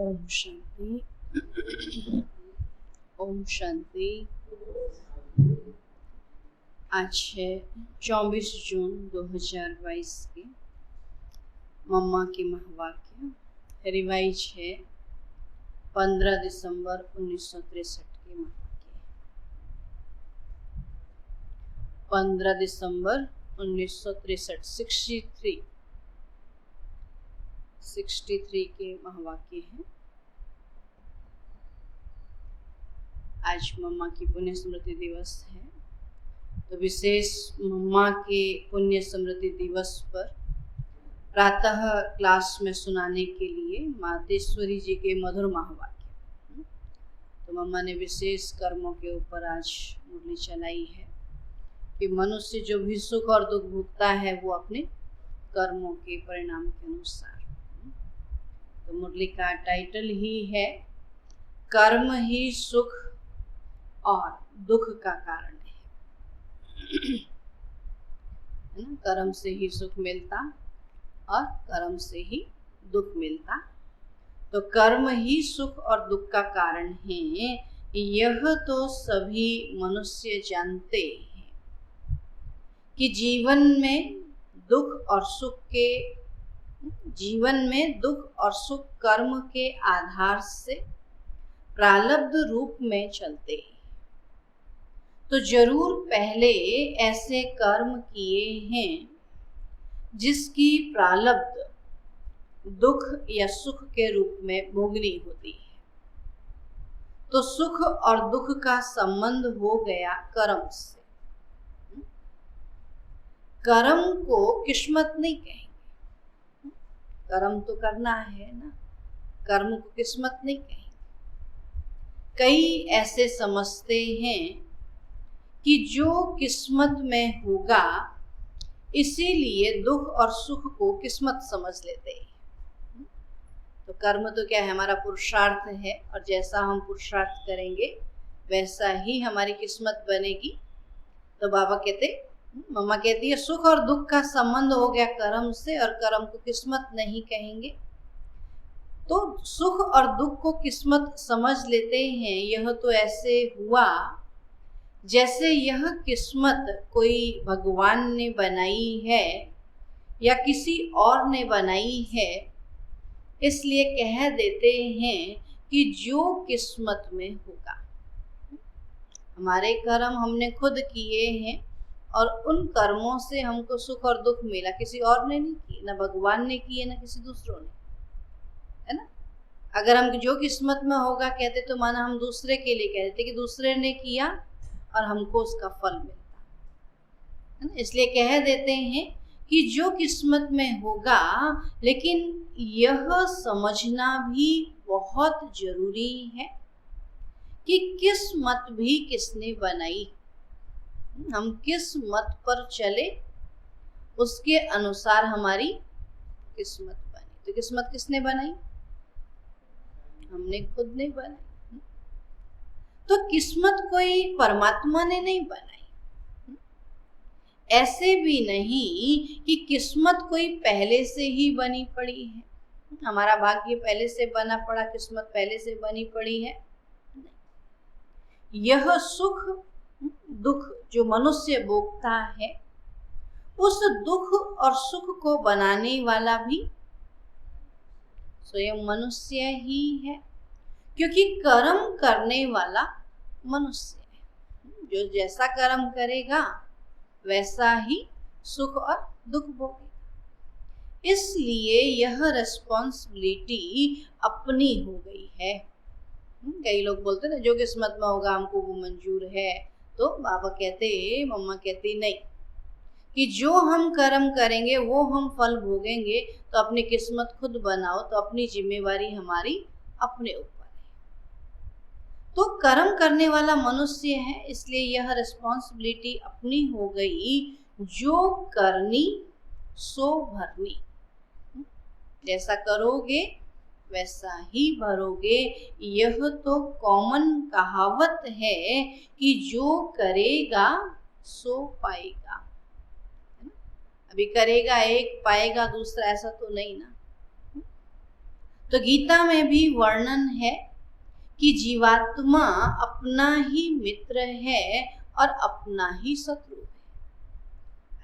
ओम शांति। ओम शांति। आज है 24 जून 2022 के मम्मा के महावाक्य। रिवाइज है 15 दिसंबर 1963 के महावाक्य। 15 दिसंबर 1963 63 के महावाक्य हैं। आज मम्मा की पुण्य स्मृति दिवस है, तो विशेष मम्मा के पुण्य स्मृति दिवस पर प्रातः क्लास में सुनाने के लिए मातेश्वरी जी के मधुर महावाक्य, तो मम्मा ने विशेष कर्मों के ऊपर आज मुरली चलाई है कि मनुष्य जो भी सुख और दुख भोगता है वो अपने कर्मों के परिणाम के अनुसार। तो मुरली का टाइटल ही है कर्म ही सुख और दुख का कारण है ना। कर्म से ही सुख मिलता और कर्म से ही दुख मिलता। तो कर्म ही सुख और दुख का कारण है, यह तो सभी मनुष्य जानते हैं कि जीवन में दुख और सुख कर्म के आधार से प्रारब्ध रूप में चलते हैं। तो जरूर पहले ऐसे कर्म किए हैं जिसकी प्रारब्ध दुख या सुख के रूप में भोगनी होती है। तो सुख और दुख का संबंध हो गया कर्म से। कर्म को किस्मत नहीं कहेंगे, कर्म तो करना है ना, कर्म को किस्मत नहीं कहेंगे। कई ऐसे समझते हैं कि जो किस्मत में होगा इसीलिए दुख और सुख को किस्मत समझ लेते हैं। तो कर्म तो क्या है, हमारा पुरुषार्थ है, और जैसा हम पुरुषार्थ करेंगे वैसा ही हमारी किस्मत बनेगी। तो बाबा कहते, मम्मा कहती है सुख और दुख का संबंध हो गया कर्म से, और कर्म को किस्मत नहीं कहेंगे। तो सुख और दुख को किस्मत समझ लेते हैं। यह तो ऐसे हुआ जैसे यह किस्मत कोई भगवान ने बनाई है या किसी और ने बनाई है, इसलिए कह देते हैं कि जो किस्मत में होगा। हमारे कर्म हमने खुद किए हैं और उन कर्मों से हमको सुख और दुख मिला, किसी और ने नहीं किए, ना भगवान ने किए ना किसी दूसरों ने, है ना। अगर हम जो किस्मत में होगा कहते तो माना हम दूसरे के लिए कहते कि दूसरे ने किया और हमको उसका फल मिलता, है ना। इसलिए कह देते हैं कि जो किस्मत में होगा, लेकिन यह समझना भी बहुत जरूरी है कि किस मत भी किसने बनाई। हम किस मत पर चले उसके अनुसार हमारी किस्मत बनी। तो किस्मत किसने बनाई? हमने खुद नहीं बनाई। तो किस्मत कोई परमात्मा ने नहीं बनाई। ऐसे भी नहीं कि किस्मत कोई पहले से ही बनी पड़ी है, हमारा भाग्य पहले से बना पड़ा, किस्मत पहले से बनी पड़ी है। यह सुख दुख जो मनुष्य भोगता है, उस दुख और सुख को बनाने वाला भी स्वयं मनुष्य ही है, क्योंकि कर्म करने वाला मनुष्य है। जो जैसा कर्म करेगा वैसा ही सुख और दुख भोगेगा। इसलिए यह रिस्पॉन्सिबिलिटी अपनी हो गई है। कई लोग बोलते ना जो किस्मत में होगा हमको वो मंजूर है। तो बाबा कहते, मम्मा कहती नहीं, कि जो हम कर्म करेंगे वो हम फल भोगेंगे। तो अपनी किस्मत खुद बनाओ, तो अपनी जिम्मेवारी हमारी अपने ऊपर है। तो कर्म करने वाला मनुष्य है, इसलिए यह रिस्पॉन्सिबिलिटी अपनी हो गई। जो करनी सो भरनी, जैसा करोगे वैसा ही भरोगे। यह तो कॉमन कहावत है कि जो करेगा सो पाएगा। अभी करेगा एक पाएगा दूसरा, ऐसा तो नहीं ना। तो गीता में भी वर्णन है कि जीवात्मा अपना ही मित्र है और अपना ही शत्रु है।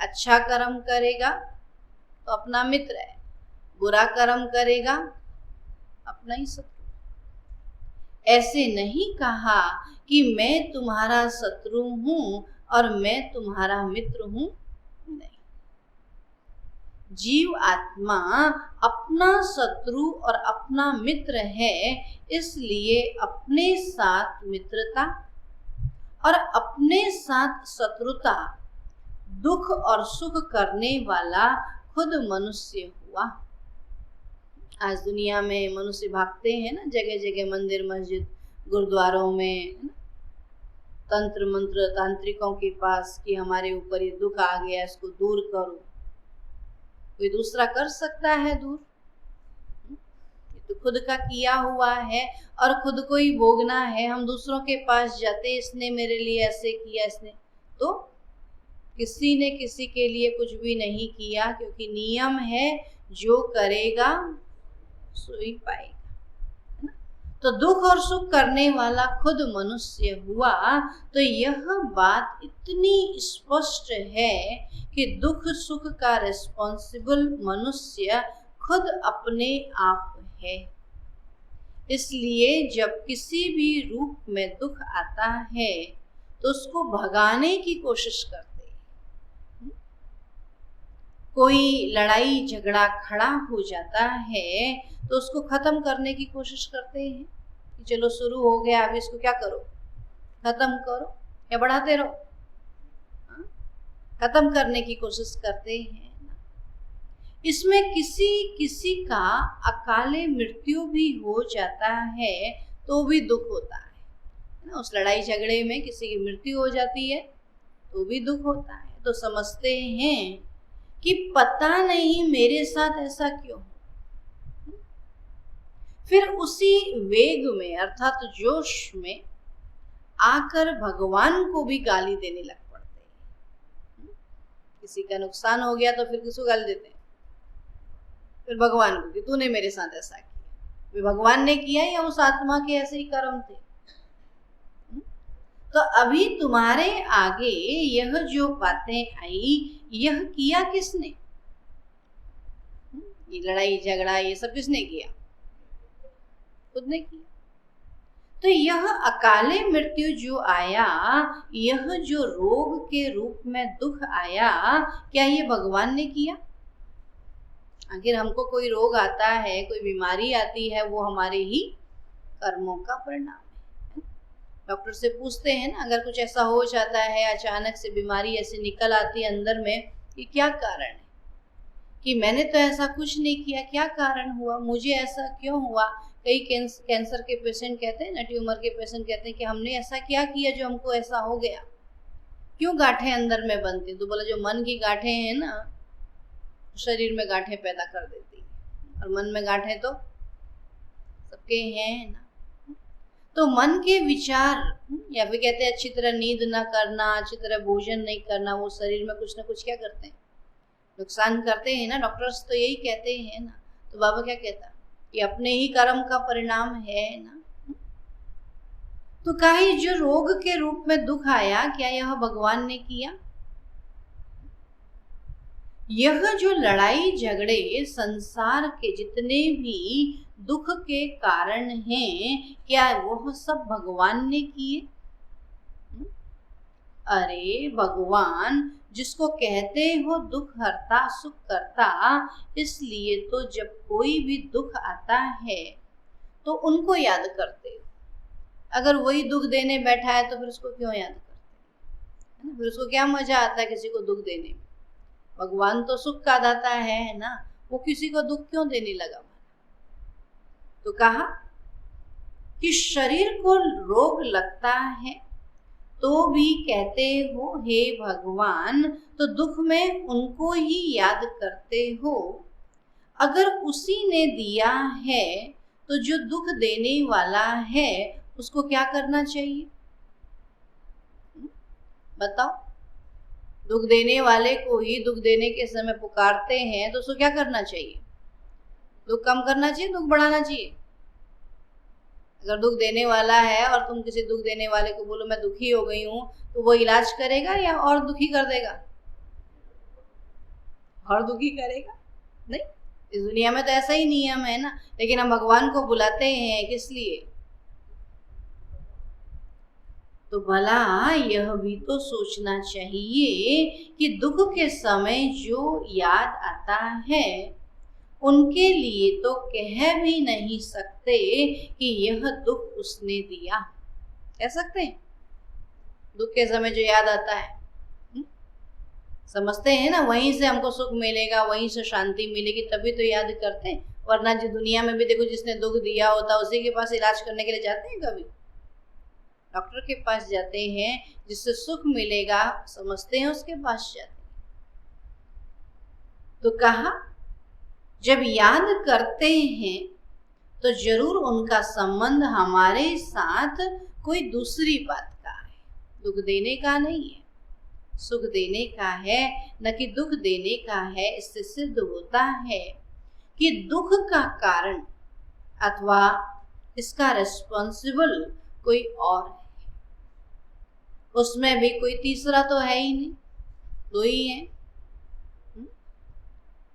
अच्छा कर्म करेगा तो अपना मित्र है, बुरा कर्म करेगा अपना ही शत्रु। ऐसे नहीं कहा कि मैं तुम्हारा शत्रु हूं और मैं तुम्हारा मित्र हूं, नहीं। जीव आत्मा अपना शत्रु और अपना मित्र है, इसलिए अपने साथ मित्रता और अपने साथ शत्रुता, दुख और सुख करने वाला खुद मनुष्य हुआ। आज दुनिया में मनुष्य भागते हैं ना, जगह जगह मंदिर मस्जिद गुरुद्वारों में, तंत्र मंत्र तांत्रिकों के पास कि हमारे ऊपर ये दुख आ गया, इसको दूर करो। कोई दूसरा कर सकता है दूर? ये तो खुद का किया हुआ है और खुद को ही भोगना है। हम दूसरों के पास जाते, इसने मेरे लिए ऐसे किया, इसने, तो किसी ने किसी के लिए कुछ भी नहीं किया, क्योंकि नियम है जो करेगा सो ही पाएगा, है ना? तो दुख और सुख करने वाला खुद मनुष्य हुआ। तो यह बात इतनी स्पष्ट है कि दुख सुख का रिस्पॉन्सिबल मनुष्य खुद अपने आप है। इसलिए जब किसी भी रूप में दुख आता है तो उसको भगाने की कोशिश करते हैं। कोई लड़ाई झगड़ा खड़ा हो जाता है तो उसको खत्म करने की कोशिश करते हैं कि चलो शुरू हो गया, अब इसको क्या करो, खत्म करो या बढ़ाते रहो। खत्म करने की कोशिश करते हैं। इसमें किसी किसी का अकाले मृत्यु भी हो जाता है तो भी दुख होता है ना। उस लड़ाई झगड़े में किसी की मृत्यु हो जाती है तो भी दुख होता है। तो समझते हैं कि पता नहीं मेरे साथ ऐसा क्यों। फिर उसी वेग में अर्थात जोश में आकर भगवान को भी गाली देने लग पड़ते हैं। किसी का नुकसान हो गया तो फिर किसको गाली देते हैं? फिर भगवान को कि तूने मेरे साथ ऐसा किया। वे भगवान ने किया या उस आत्मा के ऐसे ही कर्म थे? तो अभी तुम्हारे आगे यह जो बातें आई, यह किया किसने? ये लड़ाई झगड़ा ये सब किसने किया? खुद ने किया। तो यह अकाले मृत्यु जो आया, यह जो रोग के रूप में दुख आया, क्या ये भगवान ने किया? आखिर हमको कोई रोग आता है, कोई बीमारी आती है, वो हमारे ही कर्मों का परिणाम है। डॉक्टर से पूछते हैं ना, अगर कुछ ऐसा हो जाता है, अचानक से बीमारी ऐसे निकल आती है अंदर में, कि क्या कारण है? कि मैंने तो ऐसा कुछ नहीं किया, क्या कारण हुआ, मुझे ऐसा क्यों हुआ? कई कैंसर के पेशेंट कहते हैं ना, ट्यूमर के पेशेंट कहते हैं कि हमने ऐसा क्या किया जो हमको ऐसा हो गया। क्यों गांठें अंदर में बनती? तो बोला जो मन की गांठें हैं ना, शरीर में गांठें पैदा कर देती है, और मन में गांठें तो सबके हैं ना। तो मन के विचार, या फिर कहते हैं अच्छी तरह नींद ना करना, अच्छी तरह भोजन नहीं करना, वो शरीर में कुछ ना कुछ क्या करते हैं, नुकसान करते हैं ना। डॉक्टर्स तो यही कहते हैं ना। तो बाबा क्या कहता कि अपने ही कर्म का परिणाम है ना। तो काहे जो रोग के रूप में दुख आया, क्या यह भगवान ने किया? यह जो लड़ाई झगड़े संसार के जितने भी दुख के कारण हैं, क्या वह सब भगवान ने किए? अरे भगवान जिसको कहते हो दुख हरता सुख करता, इसलिए तो जब कोई भी दुख आता है तो उनको याद करते हो। अगर वही दुख देने बैठा है तो फिर उसको क्यों याद करते हैं? फिर उसको क्या मजा आता है किसी को दुख देने में? भगवान तो सुख का दाता है ना, वो किसी को दुख क्यों देने लगा? तो कहा कि शरीर को रोग लगता है तो भी कहते हो हे भगवान, तो दुख में उनको ही याद करते हो। अगर उसी ने दिया है तो जो दुख देने वाला है उसको क्या करना चाहिए? बताओ। दुख देने वाले को ही दुख देने के समय पुकारते हैं तो उसको क्या करना चाहिए? दुख कम करना चाहिए, दुख बढ़ाना चाहिए? अगर दुख देने वाला है और तुम किसी दुख देने वाले को बोलो मैं दुखी हो गई हूं, तो वो इलाज करेगा या और दुखी कर देगा? और दुखी करेगा? नहीं, इस दुनिया में तो ऐसा ही नियम है ना। लेकिन हम भगवान को बुलाते हैं किस लिए? तो भला यह भी तो सोचना चाहिए कि दुख के समय जो याद आता है उनके लिए तो कह भी नहीं सकते कि यह दुख उसने दिया। कह सकते हैं? दुख के समय जो याद आता है, समझते हैं ना, वहीं से हमको सुख मिलेगा, वहीं से शांति मिलेगी, तभी तो याद करते हैं। वरना जो दुनिया में भी देखो, जिसने दुख दिया होता उसी के पास इलाज करने के लिए जाते हैं? कभी डॉक्टर के पास जाते हैं, जिससे सुख मिलेगा समझते हैं उसके पास जाते हैं। तो कहा जब याद करते हैं तो जरूर उनका संबंध हमारे साथ कोई दूसरी बात का है, दुख देने का नहीं है, सुख देने का है, न कि दुख देने का है। इससे सिद्ध होता है कि दुख का कारण अथवा इसका रिस्पॉन्सिबल कोई और है। उसमें भी कोई तीसरा तो है ही नहीं, दो ही है,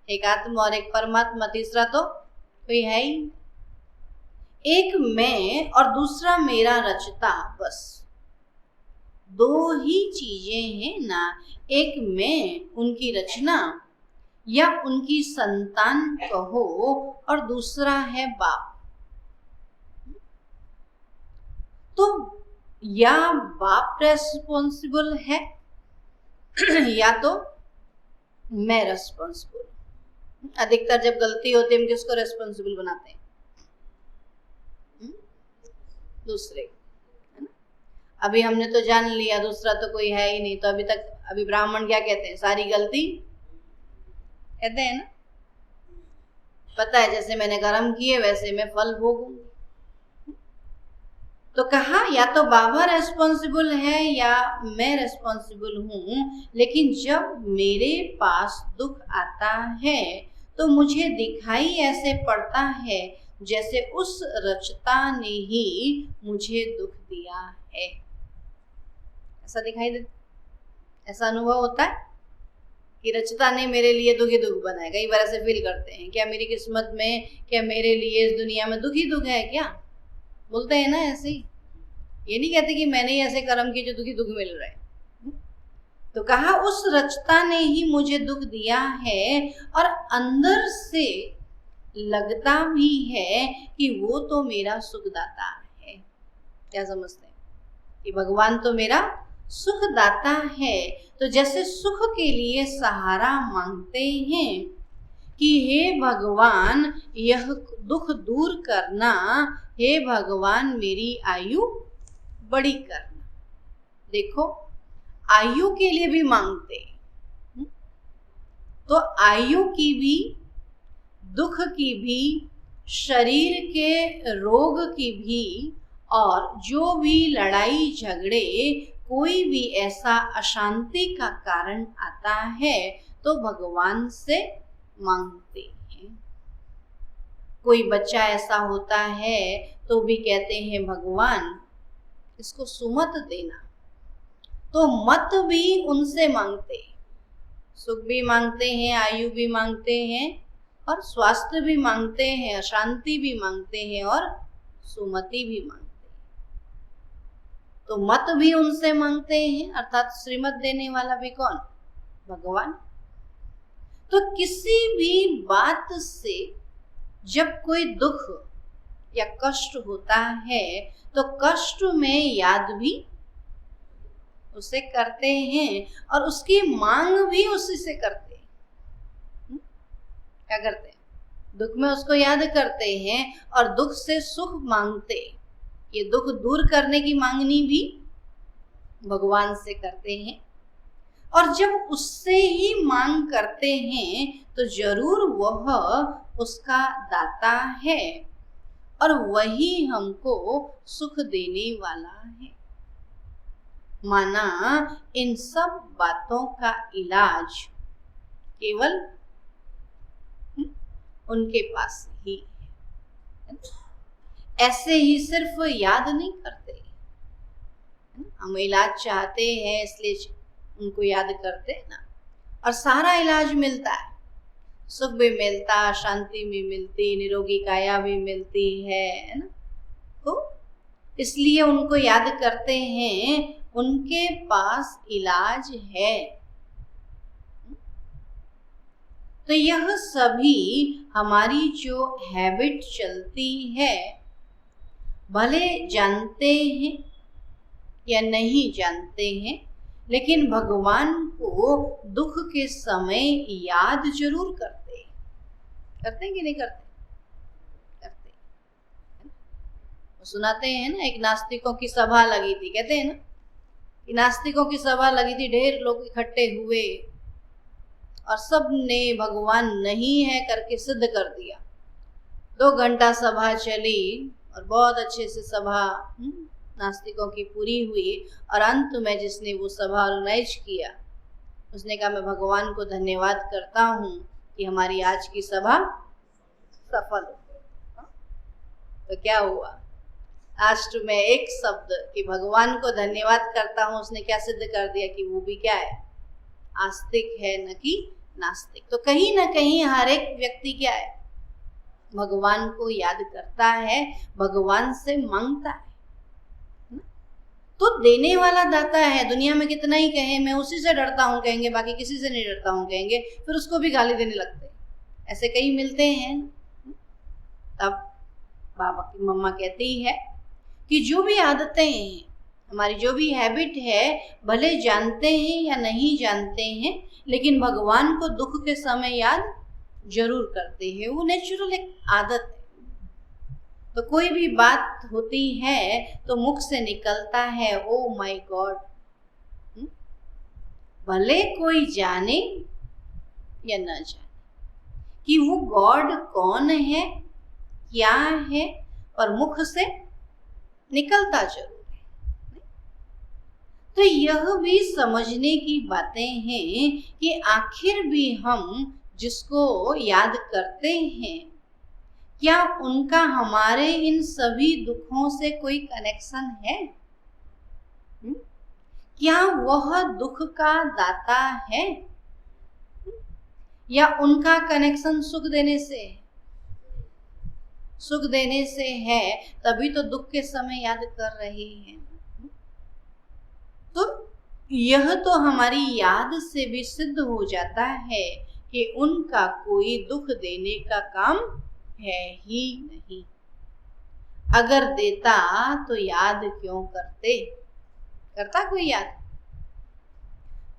एक आत्मा और एक परमात्मा, तीसरा तो कोई है ही। एक मैं और दूसरा मेरा रचता, बस दो ही चीजें हैं ना। एक मैं, उनकी रचना या उनकी संतान कहो, और दूसरा है बाप। तो या बाप रेस्पॉन्सिबल है या तो मैं रेस्पॉन्सिबल। अधिकतर जब गलती होती है हम किसको रेस्पॉन्सिबल बनाते हैं? दूसरे, है ना। अभी हमने तो जान लिया दूसरा तो कोई है ही नहीं, तो अभी तक अभी ब्राह्मण क्या कहते हैं? सारी गलती कहते हैं ना। पता है जैसे मैंने कर्म किए वैसे मैं फल भोगूंगी। तो कहा या तो बाबा रेस्पॉन्सिबल है या मैं रेस्पॉन्सिबल हूं। लेकिन जब मेरे पास दुख आता है तो मुझे दिखाई ऐसे पड़ता है जैसे उस रचता ने ही मुझे दुख दिया है। ऐसा दिखाई दे, ऐसा अनुभव होता है कि रचता ने मेरे लिए दुख ही दुख बनाया। कई बार ऐसे फील करते हैं, क्या मेरी किस्मत में, क्या मेरे लिए इस दुनिया में दुख ही दुख है क्या? बोलते हैं ना ऐसे ही। ये नहीं कहते कि मैंने ही ऐसे कर्म किए जो दुखी दुख मिल रहे हैं। तो कहा उस रचता ने ही मुझे दुख दिया है, और अंदर से लगता भी है कि वो तो मेरा सुखदाता है। क्या समझते हैं? कि भगवान तो मेरा सुखदाता है। तो जैसे सुख के लिए सहारा मांगते हैं कि हे भगवान यह दुख दूर करना, हे भगवान मेरी आयु बड़ी करना। देखो आयु के लिए भी मांगते, तो आयु की भी, दुख की भी, शरीर के रोग की भी, और जो भी लड़ाई झगड़े, कोई भी ऐसा अशांति का कारण आता है तो भगवान से मांगते हैं। कोई बच्चा ऐसा होता है तो भी कहते हैं भगवान इसको सुमत देना। तो मत भी उनसे मांगते, सुख भी मांगते हैं, आयु भी मांगते हैं, और स्वास्थ्य भी मांगते हैं, अशांति भी मांगते हैं, और सुमति भी मांगते हैं। तो मत भी उनसे मांगते हैं, अर्थात श्रीमत देने वाला भी कौन? भगवान। तो किसी भी बात से जब कोई दुख या कष्ट होता है तो कष्ट में याद भी उसे करते हैं, और उसकी मांग भी उसी से करते हैं। क्या करते हैं? दुख में उसको याद करते हैं और दुख से सुख मांगते। ये दुख दूर करने की मांगनी भी भगवान से करते हैं, और जब उससे ही मांग करते हैं तो जरूर वह उसका दाता है, और वही हमको सुख देने वाला है। माना इन सब बातों का इलाज केवल उनके पास ही है। ऐसे ही सिर्फ याद नहीं करते, हम इलाज चाहते हैं इसलिए उनको याद करते हैं ना, और सारा इलाज मिलता है, सुख भी मिलता, शांति भी मिलती, निरोगी काया भी मिलती है ना। तो इसलिए उनको याद करते हैं, उनके पास इलाज है। तो यह सभी हमारी जो हैबिट चलती है, भले जानते हैं या नहीं जानते हैं, लेकिन भगवान को दुख के समय याद जरूर करते हैं। करते हैं कि नहीं करते? करते हैं। वो सुनाते हैं ना, एक नास्तिकों की सभा लगी थी, कहते हैं ना कि नास्तिकों की सभा लगी थी, ढेर लोग इकट्ठे हुए और सब ने भगवान नहीं है करके सिद्ध कर दिया। 2 घंटा सभा चली और बहुत अच्छे से सभा नास्तिकों की पूरी हुई, और अंत में जिसने वो सभा ऑर्गेनाइज किया उसने कहा, मैं भगवान को धन्यवाद करता हूँ कि हमारी आज की सभा सफल हो। तो क्या हुआ? लास्ट में एक शब्द कि भगवान को धन्यवाद करता हूँ, उसने क्या सिद्ध कर दिया कि वो भी क्या है? आस्तिक है, न कि नास्तिक। तो कहीं ना कहीं हर एक व्यक्ति क्या है? भगवान को याद करता है, भगवान से मांगता है। तो देने वाला दाता है। दुनिया में कितना ही कहे मैं उसी से डरता हूँ कहेंगे, बाकी किसी से नहीं डरता हूँ कहेंगे, फिर उसको भी गाली देने लगते हैं। ऐसे कई मिलते हैं। तब बाबा की मम्मा कहती है कि जो भी आदतें हैं, हमारी जो भी हैबिट है, भले जानते हैं या नहीं जानते हैं, लेकिन भगवान को दुख के समय याद जरूर करते हैं। वो नेचुरल एक आदत है। तो कोई भी बात होती है तो मुख से निकलता है, ओ माय गॉड। भले कोई जाने या न जाने कि वो गॉड कौन है, क्या है, पर मुख से निकलता जरूर है। तो यह भी समझने की बातें हैं कि आखिर भी हम जिसको याद करते हैं, क्या उनका हमारे इन सभी दुखों से कोई कनेक्शन है? क्या वह दुख का दाता है? या उनका कनेक्शन सुख देने से है? सुख देने से है, तभी तो दुख के समय याद कर रहे हैं। तो यह तो हमारी याद से भी सिद्ध हो जाता है कि उनका कोई दुख देने का काम है ही नहीं। अगर देता तो याद क्यों करते? करता कोई याद?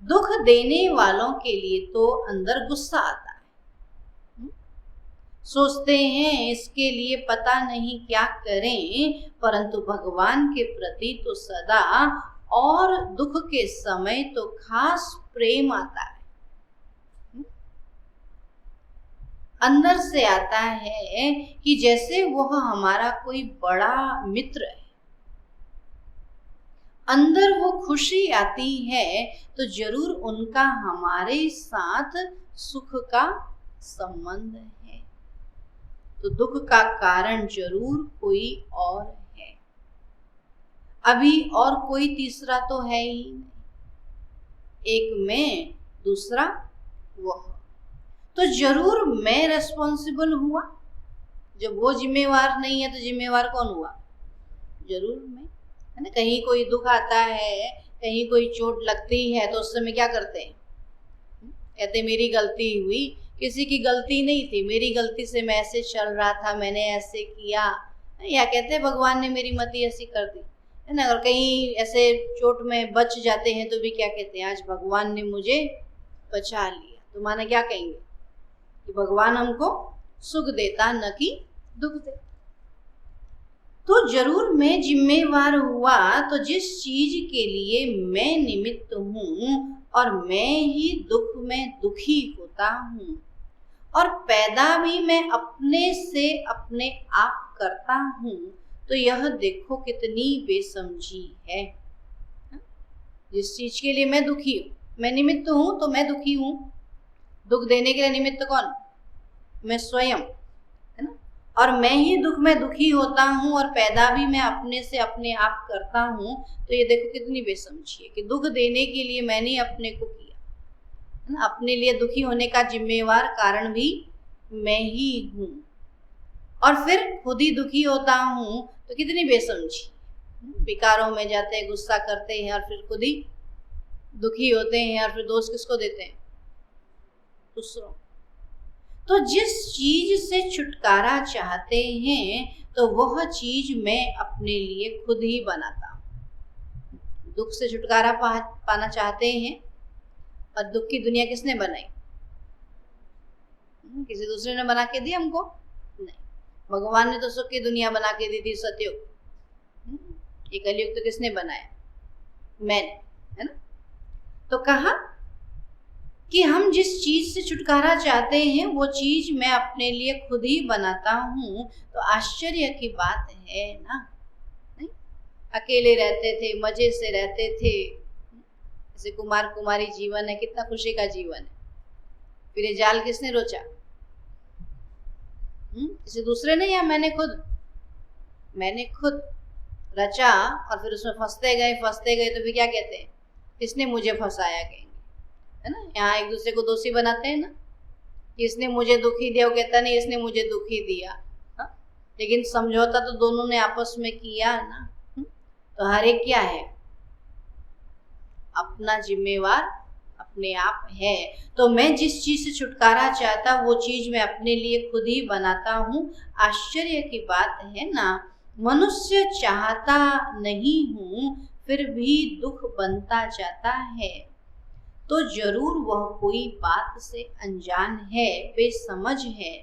दुख देने वालों के लिए तो अंदर गुस्सा आता है। सोचते हैं इसके लिए पता नहीं क्या करें, परंतु भगवान के प्रति तो सदा, और दुख के समय तो खास प्रेम आता है। अंदर से आता है कि जैसे वह हमारा कोई बड़ा मित्र है। अंदर वो खुशी आती है तो जरूर उनका हमारे साथ सुख का संबंध है। तो दुख का कारण जरूर कोई और है। अभी और कोई तीसरा तो है ही नहीं। एक मैं, दूसरा वह। तो जरूर मैं रेस्पॉन्सिबल हुआ। जब वो जिम्मेवार नहीं है तो जिम्मेवार कौन हुआ? जरूर मैं, है ना। कहीं कोई दुख आता है, कहीं कोई चोट लगती है, तो उस समय क्या करते हैं? कहते मेरी गलती हुई। किसी की गलती नहीं थी, मेरी गलती से मैं ऐसे चल रहा था, मैंने ऐसे किया। या कहते हैं भगवान ने मेरी मति ऐसी कर दी, है ना। और कहीं ऐसे चोट में बच जाते हैं तो भी क्या कहते हैं? आज भगवान ने मुझे बचा लिया। तो माने क्या कहेंगे? कि भगवान हमको सुख देता, न कि दुख देता। तो जरूर मैं जिम्मेवार हुआ, तो जिस चीज के लिए मैं निमित्त हूँ और मैं ही दुख में दुखी होता हूँ, और पैदा भी मैं अपने से अपने आप करता हूँ, तो यह देखो कितनी बेसमझी है। जिस चीज के लिए मैं दुखी हूँ, मैं निमित्त हूँ, तो मैं दुखी हूँ। दुख देने के लिए निमित्त कौन? मैं स्वयं। और मैं ही दुख में दुखी होता हूँ और पैदा भी मैं अपने से अपने आप करता हूँ, तो ये देखो कितनी बेसमझी है कि दुख देने के लिए मैंने ही अपने को किया, है ना। अपने लिए दुखी होने का जिम्मेवार कारण भी मैं ही हूँ, और फिर खुद ही दुखी होता हूँ, तो कितनी बेसमझी। विकारों में जाते हैं, गुस्सा करते हैं और फिर खुद ही दुखी होते हैं, और फिर दोष किसको देते हैं? दूसरों। तो जिस चीज से छुटकारा चाहते हैं, तो वह चीज मैं अपने लिए खुद ही बनाता हूँ। दुख से छुटकारा पाना चाहते हैं, और दुख की दुनिया किसने बनाई? किसी दूसरे ने बना के दी हमको? नहीं, भगवान ने तो सुख की दुनिया बना के दी थी, सतयुग। ये कलयुग तो किसने बनाया? मैंने, है ना। तो कहा कि हम जिस चीज से छुटकारा चाहते हैं वो चीज मैं अपने लिए खुद ही बनाता हूँ। तो आश्चर्य की बात है ना, नहीं? अकेले रहते थे, मजे से रहते थे, जैसे कुमार कुमारी जीवन है, कितना खुशी का जीवन है। फिर ये जाल किसने रोचा? किसी दूसरे ने, या मैंने खुद? मैंने खुद रचा, और फिर उसमें फंसते गए। तो फिर क्या कहते हैं? किसने मुझे फंसाया, कहेंगे, है ना। यहाँ एक दूसरे को दोषी बनाते हैं ना, कि इसने मुझे दुखी दिया, वो कहता नहीं इसने मुझे दुखी दिया, हा? लेकिन समझौता तो दोनों ने आपस में किया ना। तो हर एक क्या है? अपना जिम्मेवार अपने आप है। तो मैं जिस चीज से छुटकारा चाहता वो चीज मैं अपने लिए खुद ही बनाता हूँ। आश्चर्य की बात है ना, मनुष्य चाहता नहीं हूँ फिर भी दुख बनता जाता है। तो जरूर वह कोई बात से अनजान है, बेसमझ है।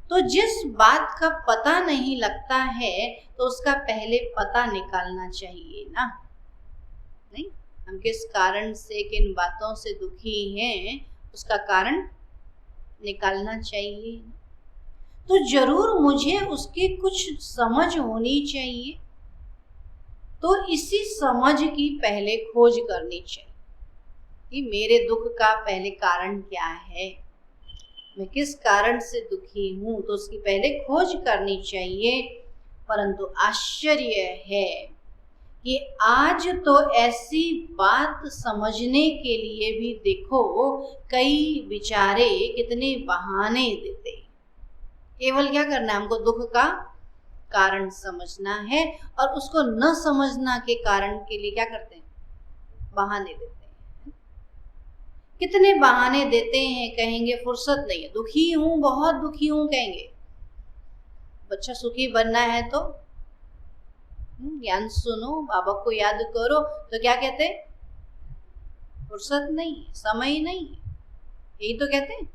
तो जिस बात का पता नहीं लगता है, तो उसका पहले पता निकालना चाहिए ना, नहीं? हम किस कारण से, किन बातों से दुखी हैं, उसका कारण निकालना चाहिए। तो जरूर मुझे उसकी कुछ समझ होनी चाहिए, तो इसी समझ की पहले खोज करनी चाहिए कि मेरे दुख का पहले कारण क्या है, मैं किस कारण से दुखी हूँ, तो उसकी पहले खोज करनी चाहिए। परंतु आश्चर्य है कि आज तो ऐसी बात समझने के लिए भी देखो कई बेचारे कितने बहाने देते। केवल क्या करना है हमको? दुख का कारण समझना है, और उसको न समझना के कारण के लिए क्या करते हैं? बहाने देते हैं। कितने बहाने देते हैं, कहेंगे फुर्सत नहीं है, दुखी हूं, बहुत दुखी हूं, कहेंगे। बच्चा सुखी बनना है तो ज्ञान सुनो, बाबा को याद करो, तो क्या कहते? फुर्सत नहीं, समय नहीं, यही तो कहते हैं।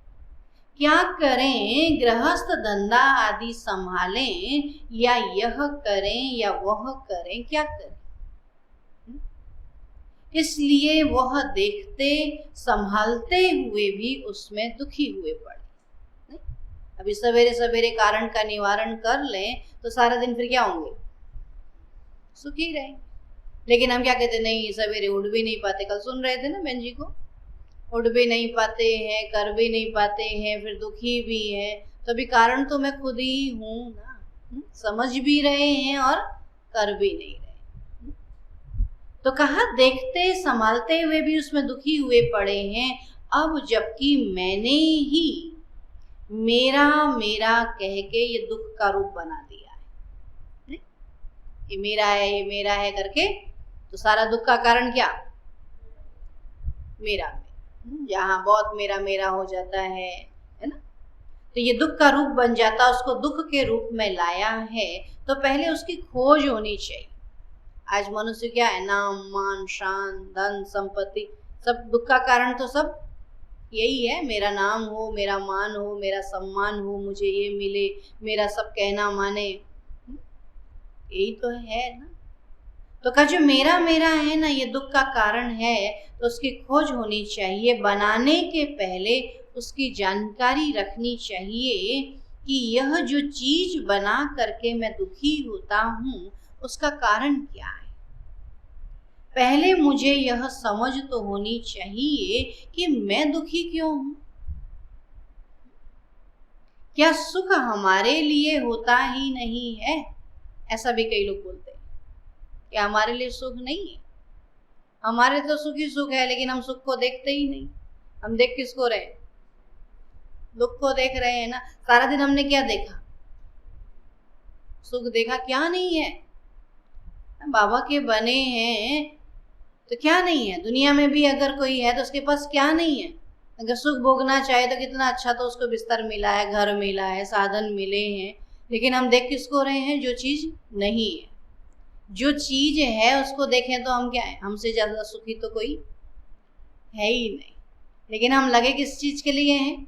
क्या करें, गृहस्थ धंधा आदि संभालें, या यह करें या वह करें, क्या करें? इसलिए वह देखते संभालते हुए भी उसमें दुखी हुए पड़े। अभी सवेरे सवेरे कारण का निवारण कर लें तो सारा दिन फिर क्या होंगे? सुखी रहेंगे। लेकिन हम क्या कहते? नहीं, सवेरे उठ भी नहीं पाते। कल सुन रहे थे ना बहन जी को, उठ भी नहीं पाते हैं, कर भी नहीं पाते हैं, फिर दुखी भी है। तो अभी कारण तो मैं खुद ही हूं ना, समझ भी रहे हैं और कर भी नहीं रहे। तो कहा देखते संभालते हुए भी उसमें दुखी हुए पड़े हैं। अब जबकि मैंने ही मेरा मेरा कह के ये दुख का रूप बना दिया है, ये मेरा है, ये मेरा है करके, तो सारा दुख का कारण क्या? मेरा। जहाँ बहुत मेरा मेरा हो जाता है ना, तो ये दुख का रूप बन जाता, उसको दुख के रूप में लाया है। तो पहले उसकी खोज होनी चाहिए। आज मनुष्य क्या है? नाम, मान, शान, धन, संपत्ति, सब दुख का कारण तो सब यही है। मेरा नाम हो, मेरा मान हो, मेरा सम्मान हो, मुझे ये मिले, मेरा सब कहना माने, यही तो है ना। तो कहा जो मेरा मेरा है ना, ये दुख का कारण है, तो उसकी खोज होनी चाहिए। बनाने के पहले उसकी जानकारी रखनी चाहिए कि यह जो चीज बना करके मैं दुखी होता हूँ, उसका कारण क्या है। पहले मुझे यह समझ तो होनी चाहिए कि मैं दुखी क्यों हूं। क्या सुख हमारे लिए होता ही नहीं है? ऐसा भी कई लोग बोलते हैं कि हमारे लिए सुख नहीं है, हमारे तो सुख ही सुख है, लेकिन हम सुख को देखते ही नहीं। हम देख किसको रहे? दुख को देख रहे हैं ना। सारा दिन हमने क्या देखा? सुख देखा? क्या नहीं है? बाबा के बने हैं तो क्या नहीं है? दुनिया में भी अगर कोई है तो उसके पास क्या नहीं है? अगर सुख भोगना चाहे तो कितना अच्छा, तो उसको बिस्तर मिला है, घर मिला है, साधन मिले हैं, लेकिन हम देख किसको रहे हैं? जो चीज नहीं है। जो चीज है उसको देखें तो हम क्या है? हमसे ज्यादा सुखी तो कोई है ही नहीं, लेकिन हम लगे किस चीज के लिए हैं?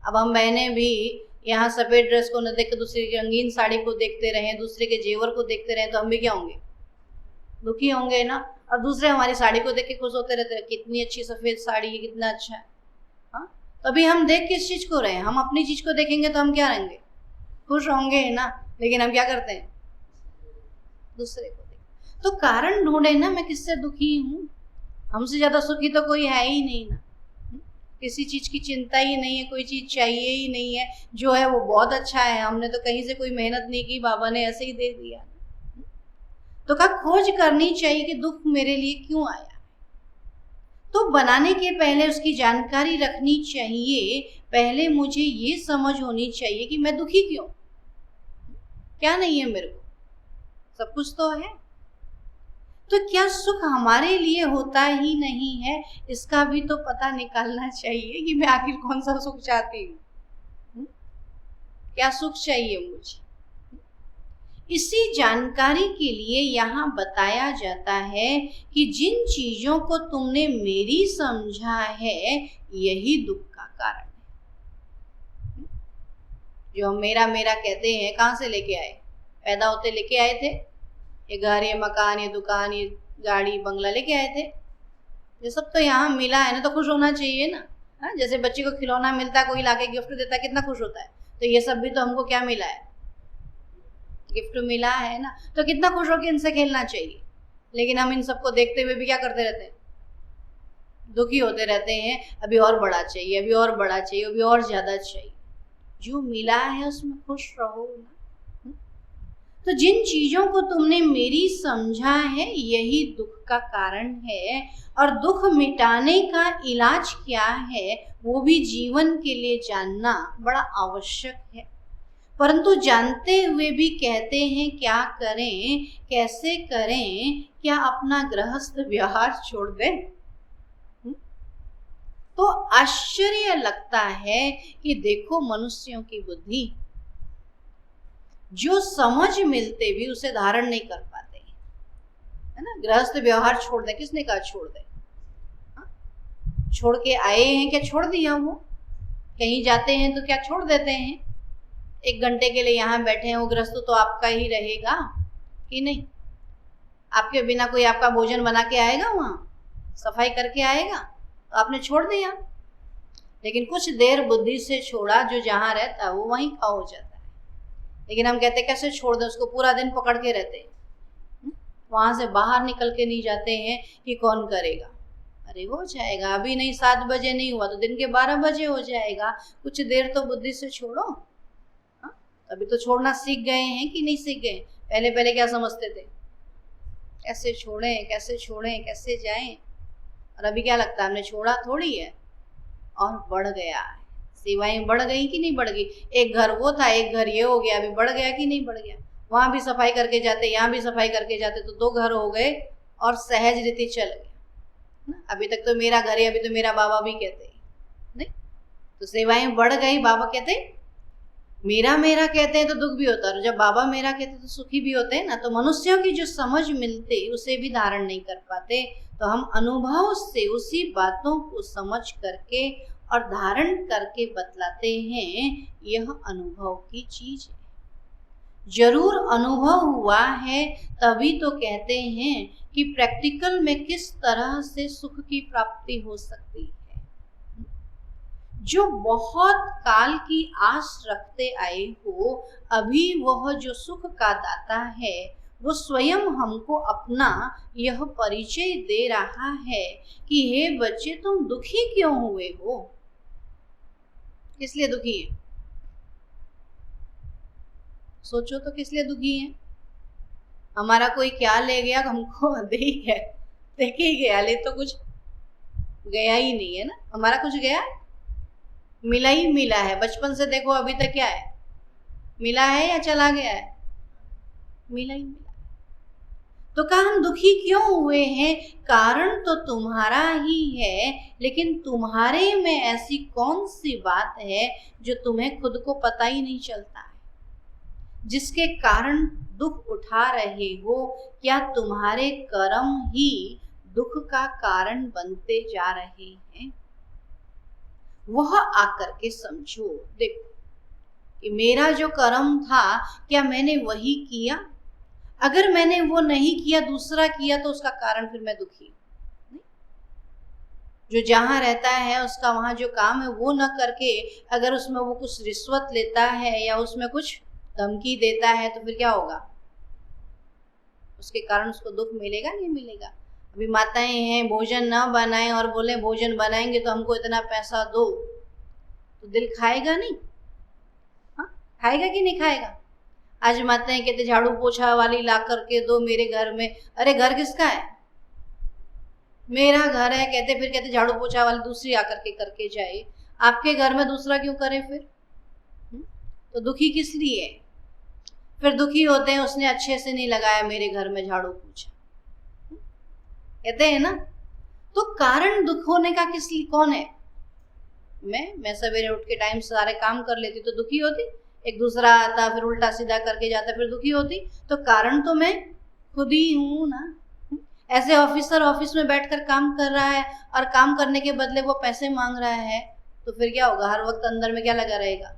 अब हम बहनें भी यहाँ सफेद ड्रेस को न देख कर दूसरे की रंगीन साड़ी को देखते रहें, दूसरे के जेवर को देखते रहें, तो हम भी क्या होंगे? दुखी होंगे ना। और दूसरे हमारी साड़ी को देख के खुश होते रहते हैं, कितनी अच्छी सफेद साड़ी है, कितना अच्छा है। हाँ, तभी हम देख किस चीज को रहे हैं? हम अपनी चीज को देखेंगे तो हम क्या रहेंगे? खुश होंगे ना। लेकिन हम क्या करते हैं? दूसरे को देख। तो कारण ढूंढे ना, मैं किससे दुखी हूँ? हमसे ज्यादा सुखी तो कोई है ही नहीं ना। किसी चीज की चिंता ही नहीं है, कोई चीज चाहिए ही नहीं है, जो है वो बहुत अच्छा है, हमने तो कहीं से कोई मेहनत नहीं की, बाबा ने ऐसे ही दे दिया। तो क्या खोज करनी चाहिए कि दुख मेरे लिए क्यों आया? तो बनाने के पहले उसकी जानकारी रखनी चाहिए। पहले मुझे ये समझ होनी चाहिए कि मैं दुखी क्यों? क्या नहीं है मेरे को? सब कुछ तो है। तो क्या सुख हमारे लिए होता ही नहीं है? इसका भी तो पता निकालना चाहिए कि मैं आखिर कौन सा सुख चाहती हूँ। क्या सुख चाहिए मुझे? इसी जानकारी के लिए यहाँ बताया जाता है कि जिन चीजों को तुमने मेरी समझा है, यही दुख का कारण है। जो हम मेरा मेरा कहते हैं, कहाँ से लेके आए? पैदा होते लेके आए थे? ये घर, ये मकान, ये दुकान, ये गाड़ी, बंगला लेके आए थे। ये सब तो यहाँ मिला है ना, तो खुश होना चाहिए ना। हाँ, जैसे बच्चे को खिलौना मिलता है, कोई लाके गिफ्ट देता है, कितना खुश होता है। तो ये सब भी तो हमको क्या मिला है? गिफ्ट मिला है ना। तो कितना खुश होकर इनसे खेलना चाहिए। लेकिन हम इन सबको देखते हुए भी क्या करते रहते हैं? दुखी होते रहते हैं। अभी और बड़ा चाहिए, अभी और बड़ा चाहिए, अभी और ज्यादा चाहिए। जो मिला है उसमें खुश रहो ना। तो जिन चीजों को तुमने मेरी समझा है, यही दुख का कारण है। और दुख मिटाने का इलाज क्या है, वो भी जीवन के लिए जानना बड़ा आवश्यक है। परंतु जानते हुए भी कहते हैं क्या करें, कैसे करें? क्या अपना गृहस्थ व्यवहार छोड़ दें? तो आश्चर्य लगता है कि देखो मनुष्यों की बुद्धि, जो समझ मिलते भी उसे धारण नहीं कर पाते, है ना। गृहस्थ व्यवहार छोड़ दे, किसने कहा छोड़ दे? छोड़ के आए हैं क्या छोड़ दिया? वो कहीं जाते हैं तो क्या छोड़ देते हैं? 1 घंटे के लिए यहाँ बैठे हैं, वो गृहस्थ तो आपका ही रहेगा कि नहीं? आपके बिना कोई आपका भोजन बना के आएगा, वहां सफाई करके आएगा? तो आपने छोड़ दिया। लेकिन कुछ देर बुद्धि से छोड़ा, जो जहां रहता है वो वहीं का हो जाता है। लेकिन हम कहते कैसे छोड़ दें उसको? पूरा दिन पकड़ के रहते हैं, वहां से बाहर निकल के नहीं जाते हैं कि कौन करेगा। अरे हो जाएगा, अभी नहीं, 7 बजे नहीं हुआ तो दिन के 12 बजे हो जाएगा। कुछ देर तो बुद्धि से छोड़ो। अभी तो छोड़ना सीख गए हैं कि नहीं सीख गए? पहले पहले क्या समझते थे? कैसे छोड़ें, कैसे छोड़ें, कैसे जाएं? और अभी क्या लगता है हमने छोड़ा थोड़ी है, और बढ़ गया है। सेवाएं बढ़ गई कि नहीं बढ़ गई? एक घर वो था, एक घर ये हो गया, अभी बढ़ गया कि नहीं बढ़ गया? वहां भी सफाई करके जाते, यहाँ भी सफाई करके जाते, तो 2 घर हो गए और सहज रीति चल गया। अभी तक तो मेरा घर है, अभी तो मेरा बाबा भी कहते नहीं, तो सेवाएं बढ़ गई। बाबा कहते मेरा मेरा कहते हैं तो दुख भी होता है, और जब बाबा मेरा कहते तो सुखी भी होते हैं ना। तो मनुष्यों की जो समझ मिलते उसे भी धारण नहीं कर पाते। तो हम अनुभव से उसी बातों को समझ करके और धारण करके बतलाते हैं, यह अनुभव की चीज है। जरूर अनुभव हुआ है तभी तो कहते हैं कि प्रैक्टिकल में किस तरह से सुख की प्राप्ति हो सकती है। जो बहुत काल की आस रखते आए हो, अभी वह जो सुख का दाता है वो स्वयं हमको अपना यह परिचय दे रहा है कि हे बच्चे, तुम दुखी क्यों हुए हो? किस लिए दुखी है? सोचो तो किस लिए दुखी है? हमारा कोई क्या ले गया हमको देखे ही गया, ले तो कुछ गया ही नहीं है ना। हमारा कुछ गया, मिला ही मिला है। बचपन से देखो अभी तक क्या है, मिला है या चला गया है? मिला ही मिला। तो कहा हम दुखी क्यों हुए हैं? कारण तो तुम्हारा ही है, लेकिन तुम्हारे में ऐसी कौन सी बात है जो तुम्हें खुद को पता ही नहीं चलता है, जिसके कारण दुख उठा रहे हो? क्या तुम्हारे कर्म ही दुख का कारण बनते जा रहे हैं? वह आकर के समझो। देखो कि मेरा जो कर्म था, क्या मैंने वही किया? अगर मैंने वो नहीं किया, दूसरा किया, तो उसका कारण फिर मैं दुखी नहीं? जो जहां रहता है उसका वहां जो काम है वो न करके अगर उसमें वो कुछ रिश्वत लेता है या उसमें कुछ धमकी देता है, तो फिर क्या होगा? उसके कारण उसको दुख मिलेगा नहीं मिलेगा? अभी माताएं हैं, भोजन न बनाएं और बोले भोजन बनाएंगे तो हमको इतना पैसा दो, तो दिल खाएगा नहीं? हाँ, खाएगा कि नहीं खाएगा? आज माताएं कहते झाड़ू पोछा वाली ला करके दो मेरे घर में। अरे घर किसका है? मेरा घर है। कहते झाड़ू पोछा वाली दूसरी आकर के करके जाए। आपके घर में दूसरा क्यों करे फिर? तो दुखी किस लिए? फिर दुखी होते हैं उसने अच्छे से नहीं लगाया मेरे घर में झाड़ू पोछा, कहते हैं ना। तो कारण दुख होने का किस लिए कौन है? मैं सवेरे उठ के टाइम से सारे काम कर लेती तो दुखी होती, एक दूसरा आता फिर उल्टा सीधा करके जाता फिर दुखी होती। तो कारण तो मैं खुद ही हूं ना। ऐसे ऑफिसर ऑफिस में बैठकर काम कर रहा है और काम करने के बदले वो पैसे मांग रहा है, तो फिर क्या होगा? हर वक्त अंदर में क्या लगा रहेगा?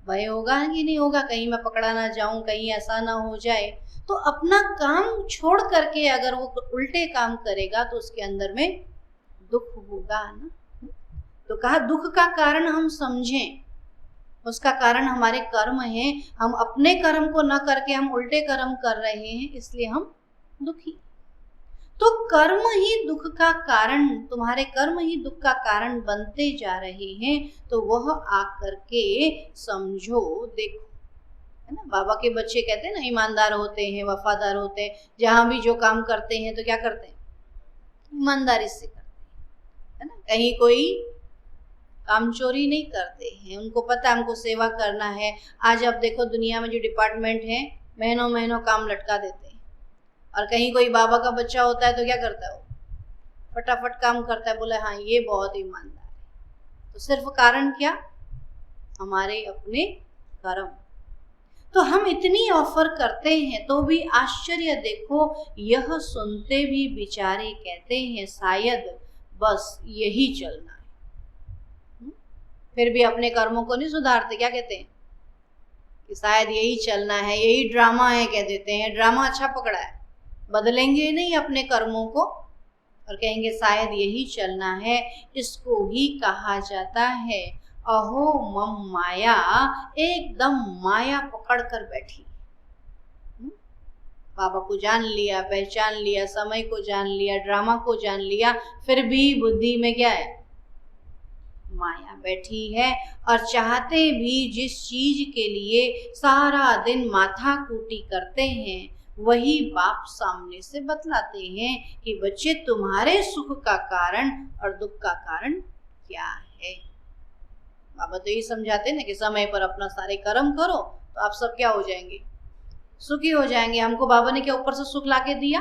भय होगा कि नहीं होगा? कहीं मैं पकड़ा ना जाऊं, कहीं ऐसा ना हो जाए। तो अपना काम छोड़ करके अगर वो उल्टे काम करेगा तो उसके अंदर में दुख होगा ना। तो कहा दुख का कारण हम समझें, उसका कारण हमारे कर्म हैं। हम अपने कर्म को न करके हम उल्टे कर्म कर रहे हैं, इसलिए हम दुखी। तो कर्म ही दुख का कारण, तुम्हारे कर्म ही दुख का कारण बनते जा रहे हैं। तो वह आकर के समझो। देखो है ना, बाबा के बच्चे कहते हैं ना, ईमानदार होते हैं, वफादार होते हैं। जहां भी जो काम करते हैं तो क्या करते हैं? ईमानदारी से करते हैं, है ना। कहीं कोई काम चोरी नहीं करते हैं, उनको पता है हमको सेवा करना है। आज अब देखो दुनिया में जो डिपार्टमेंट है, महीनों महीनों काम लटका देते हैं। और कहीं कोई बाबा का बच्चा होता है तो क्या करता है? वो फटाफट काम करता है, बोले हाँ ये बहुत ईमानदार है। तो सिर्फ कारण क्या? हमारे अपने कर्म। तो हम इतनी ऑफर करते हैं तो भी आश्चर्य देखो, यह सुनते भी बेचारे कहते हैं शायद बस यही चलना है। फिर भी अपने कर्मों को नहीं सुधारते। क्या कहते हैं? कि शायद यही चलना है, यही ड्रामा है, कह देते हैं। ड्रामा अच्छा पकड़ा है, बदलेंगे नहीं अपने कर्मों को और कहेंगे शायद यही चलना है। इसको ही कहा जाता है अहो मम माया। एकदम माया पकड़ कर बैठी। बाबा को जान लिया, पहचान लिया, समय को जान लिया, ड्रामा को जान लिया, फिर भी बुद्धि में क्या है? माया बैठी है। और चाहते भी जिस चीज के लिए सारा दिन माथा कूटी करते हैं, वही बाप सामने से बतलाते हैं कि बच्चे तुम्हारे सुख का कारण और दुख का कारण क्या है। बाबा तो यही समझाते ना कि समय पर अपना सारे कर्म करो तो आप सब क्या हो जाएंगे? सुखी हो जाएंगे। हमको बाबा ने क्या ऊपर से सुख लाके दिया?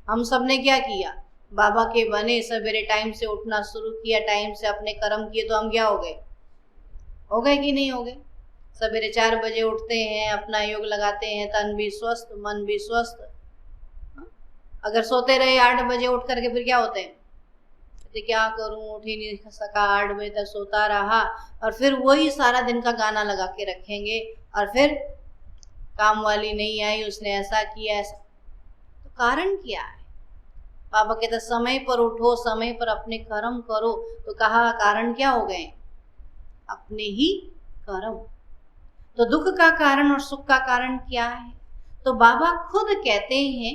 हम सब ने क्या किया? बाबा के बने, सवेरे टाइम से उठना शुरू किया, टाइम से अपने कर्म किए, तो हम क्या हो गए? हो गए कि नहीं हो गए? सवेरे 4 बजे उठते हैं, अपना योग लगाते हैं, तन भी स्वस्थ, मन भी स्वस्थ। अगर सोते रहे 8 बजे उठ करके फिर क्या होते हैं? तो क्या करूं, उठ ही नहीं सका, 8 बजे तक सोता रहा, और फिर वही सारा दिन का गाना लगा के रखेंगे, और फिर काम वाली नहीं आई, उसने ऐसा किया ऐसा। तो कारण क्या है? बाबा कहते समय पर उठो, समय पर अपने कर्म करो। तो कहा कारण क्या हो गए? अपने ही कर्म। तो दुख का कारण और सुख का कारण क्या है? तो बाबा खुद कहते हैं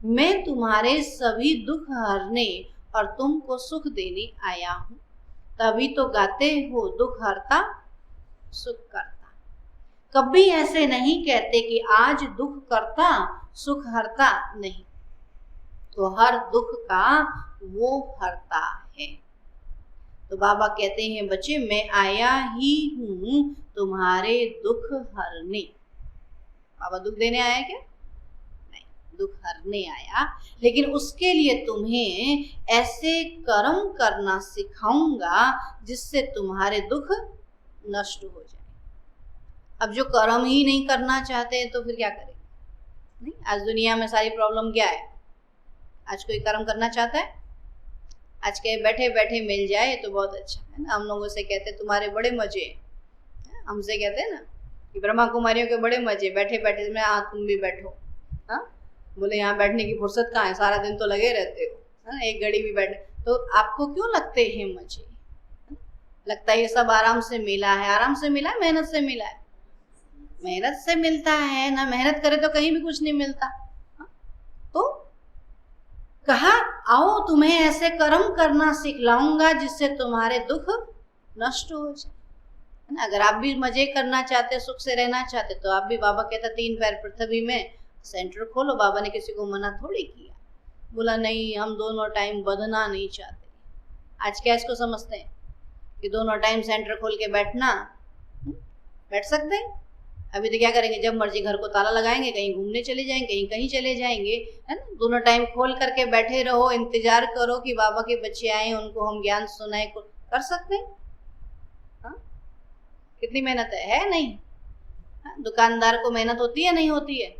मैं तुम्हारे सभी दुख हरने और तुमको सुख देने आया हूं। तभी तो गाते हो दुख हरता सुख करता। कभी ऐसे नहीं कहते कि आज दुख करता सुख हरता, नहीं, तो हर दुख का वो हरता है। तो बाबा कहते हैं बच्चे मैं आया ही हूं तुम्हारे दुख हरने। बाबा दुख देने आया क्या? नहीं, दुख हरने आया, लेकिन उसके लिए तुम्हें ऐसे कर्म करना सिखाऊंगा जिससे तुम्हारे दुख नष्ट हो जाए। अब जो कर्म ही नहीं करना चाहते हैं तो फिर क्या करेंगे? नहीं, आज दुनिया में सारी प्रॉब्लम क्या है? आज कोई कर्म करना चाहता है? आज के बैठे बैठे मिल जाए तो बहुत अच्छा है ना। हम लोगों से कहते हैं तुम्हारे बड़े मजे हैं, हमसे कहते हैं ना कि ब्रह्मा कुमारियों के बड़े मजे, बैठे बैठे में तुम भी बैठो। हाँ, बोले यहाँ बैठने की फुर्सत कहाँ है, सारा दिन तो लगे रहते हो, है ना, एक घड़ी भी बैठे। तो आपको क्यों लगते हैं मजे? लगता है ये सब आराम से मिला है। आराम से मिला है, मेहनत से मिला है? मेहनत से मिलता है ना, मेहनत करे तो कहीं भी कुछ नहीं मिलता। तो कहा आओ तुम्हें ऐसे कर्म करना सिखलाऊंगा जिससे तुम्हारे दुख नष्ट हो जाए, है ना। अगर आप भी मजे करना चाहते, सुख से रहना चाहते, तो आप भी, बाबा कहता 3 पैर पृथ्वी में सेंटर खोलो। बाबा ने किसी को मना थोड़ी किया, बोला नहीं हम दोनों टाइम बंधना नहीं चाहते। आज क्या इसको समझते हैं कि दोनों टाइम सेंटर खोल के बैठना, बैठ सकते हैं? अभी तो क्या करेंगे, जब मर्जी घर को ताला लगाएंगे, कहीं घूमने चले जाएंगे, कहीं कहीं चले जाएंगे, है ना। दोनों टाइम खोल करके बैठे रहो, इंतजार करो कि बाबा के बच्चे आए, उनको हम ज्ञान सुनाए, कर सकते हैं? हाँ? कितनी मेहनत है नहीं? हाँ? दुकानदार को मेहनत होती है नहीं होती है?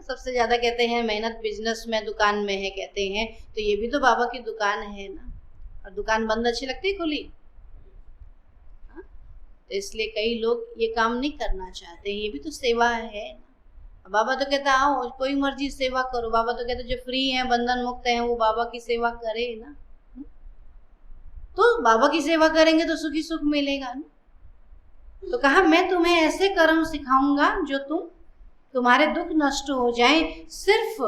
सबसे ज्यादा कहते हैं मेहनत बिजनेस में, दुकान में है कहते हैं, तो ये भी तो बाबा की दुकान है ना। और दुकान बंद अच्छी लगती खुली? तो इसलिए कई लोग ये काम नहीं करना चाहते, ये भी तो सेवा है ना। बाबा तो कहता आओ कोई मर्जी सेवा करो। बाबा तो कहते जो फ्री है, बंधन मुक्त है, वो बाबा की सेवा करे ना। तो बाबा की सेवा करेंगे तो सुखी सुख मिलेगा ना। तो कहा मैं तुम्हें ऐसे कर्म सिखाऊंगा जो तुम्हारे दुख नष्ट हो जाए। सिर्फ